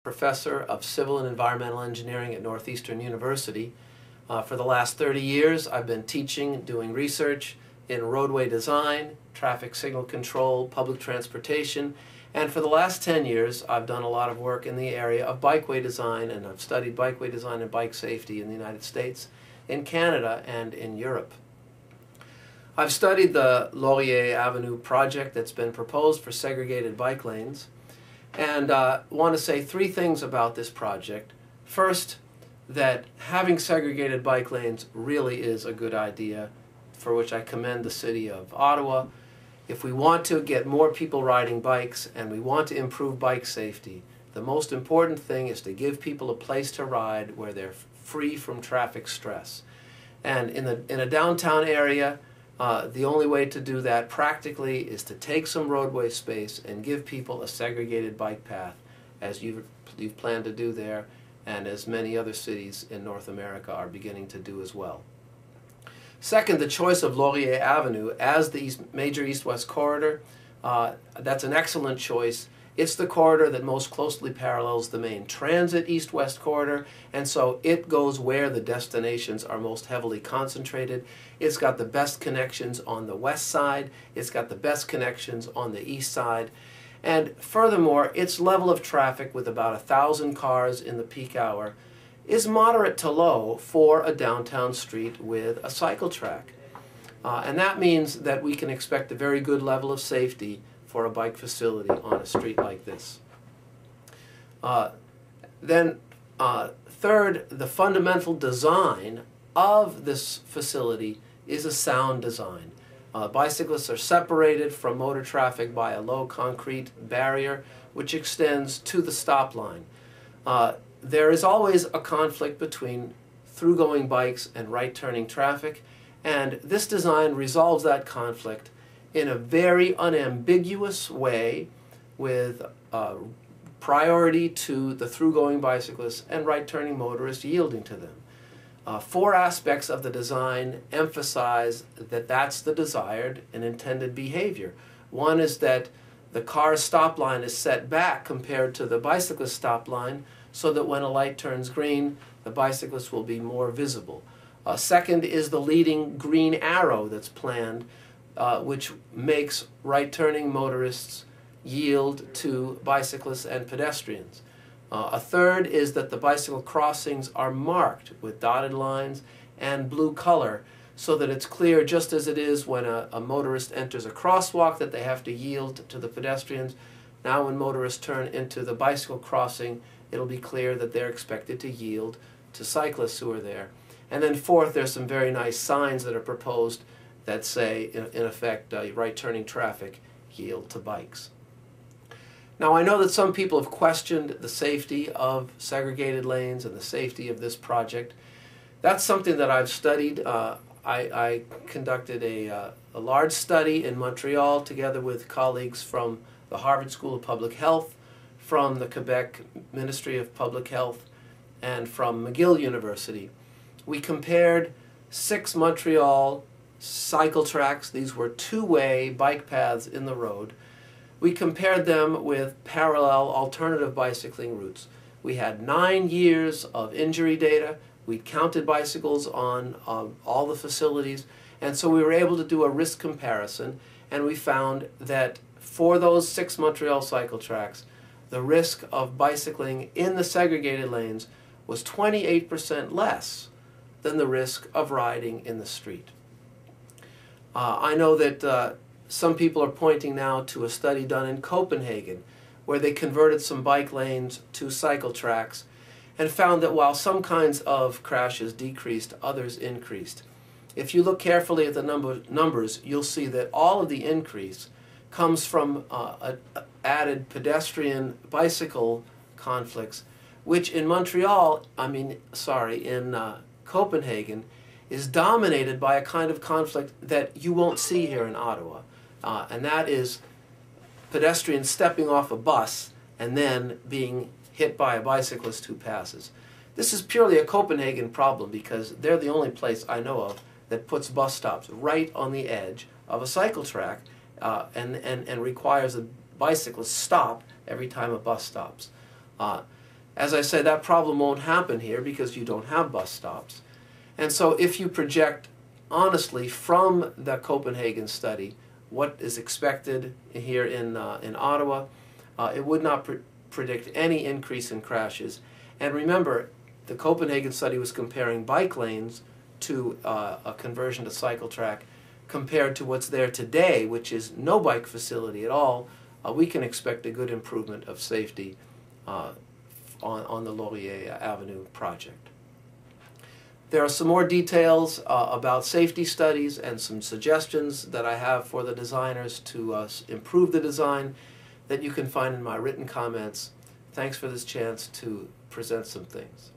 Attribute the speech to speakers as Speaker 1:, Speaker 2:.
Speaker 1: Professor of Civil and Environmental Engineering at Northeastern University. For the last 30 years, I've been teaching, doing research in roadway design, traffic signal control, public transportation, and for the last 10 years, I've done a lot of work in the area of bikeway design, and I've studied bikeway design and bike safety in the United States, in Canada, and in Europe. I've studied the Laurier Avenue project that's been proposed for segregated bike lanes, and want to say three things about this project. First, that having segregated bike lanes really is a good idea, for which I commend the City of Ottawa. If we want to get more people riding bikes and we want to improve bike safety, the most important thing is to give people a place to ride where they're free from traffic stress. And in a downtown area, the only way to do that practically is to take some roadway space and give people a segregated bike path, as you've planned to do there, and as many other cities in North America are beginning to do as well. Second, the choice of Laurier Avenue as the major east-west corridor, that's an excellent choice. It's the corridor that most closely parallels the main transit east-west corridor, and so it goes where the destinations are most heavily concentrated. It's got the best connections on the west side, it's got the best connections on the east side, and furthermore, its level of traffic, with about 1,000 cars in the peak hour, is moderate to low for a downtown street with a cycle track. And that means that we can expect a very good level of safety for a bike facility on a street like this. Third, the fundamental design of this facility is a sound design. Bicyclists are separated from motor traffic by a low concrete barrier which extends to the stop line. There is always a conflict between through-going bikes and right-turning traffic, and this design resolves that conflict in a very unambiguous way, with priority to the through-going bicyclists and right-turning motorists yielding to them. Four aspects of the design emphasize that that's the desired and intended behavior. One is that the car's stop line is set back compared to the bicyclist stop line, so that when a light turns green, the bicyclist will be more visible. Second is the leading green arrow that's planned, which makes right-turning motorists yield to bicyclists and pedestrians. A third is that the bicycle crossings are marked with dotted lines and blue color, so that it's clear, just as it is when a motorist enters a crosswalk, that they have to yield to the pedestrians. Now when motorists turn into the bicycle crossing, it'll be clear that they're expected to yield to cyclists who are there. And then fourth, there's some very nice signs that are proposed that say, in effect, right-turning traffic, yield to bikes. Now, I know that some people have questioned the safety of segregated lanes and the safety of this project. That's something that I've studied. I conducted a large study in Montreal together with colleagues from the Harvard School of Public Health, from the Quebec Ministry of Public Health, and from McGill University. We compared 6 Montreal cycle tracks. These were two-way bike paths in the road. We compared them with parallel alternative bicycling routes. We had 9 years of injury data. We counted bicycles on all the facilities, and so we were able to do a risk comparison, and we found that for those 6 Montreal cycle tracks, the risk of bicycling in the segregated lanes was 28% less than the risk of riding in the street. I know that some people are pointing now to a study done in Copenhagen, where they converted some bike lanes to cycle tracks and found that while some kinds of crashes decreased, others increased. If you look carefully at the numbers, you'll see that all of the increase comes from added pedestrian bicycle conflicts, which in Copenhagen is dominated by a kind of conflict that you won't see here in Ottawa. And that is pedestrians stepping off a bus and then being hit by a bicyclist who passes. This is purely a Copenhagen problem, because they're the only place I know of that puts bus stops right on the edge of a cycle track and requires a bicyclist stop every time a bus stops. As I say, that problem won't happen here because you don't have bus stops. And so if you project honestly from the Copenhagen study what is expected here in Ottawa, it would not predict any increase in crashes. And remember, the Copenhagen study was comparing bike lanes to a conversion to cycle track. Compared to what's there today, which is no bike facility at all, we can expect a good improvement of safety on the Laurier Avenue project. There are some more details about safety studies and some suggestions that I have for the designers to improve the design that you can find in my written comments. Thanks for this chance to present some things.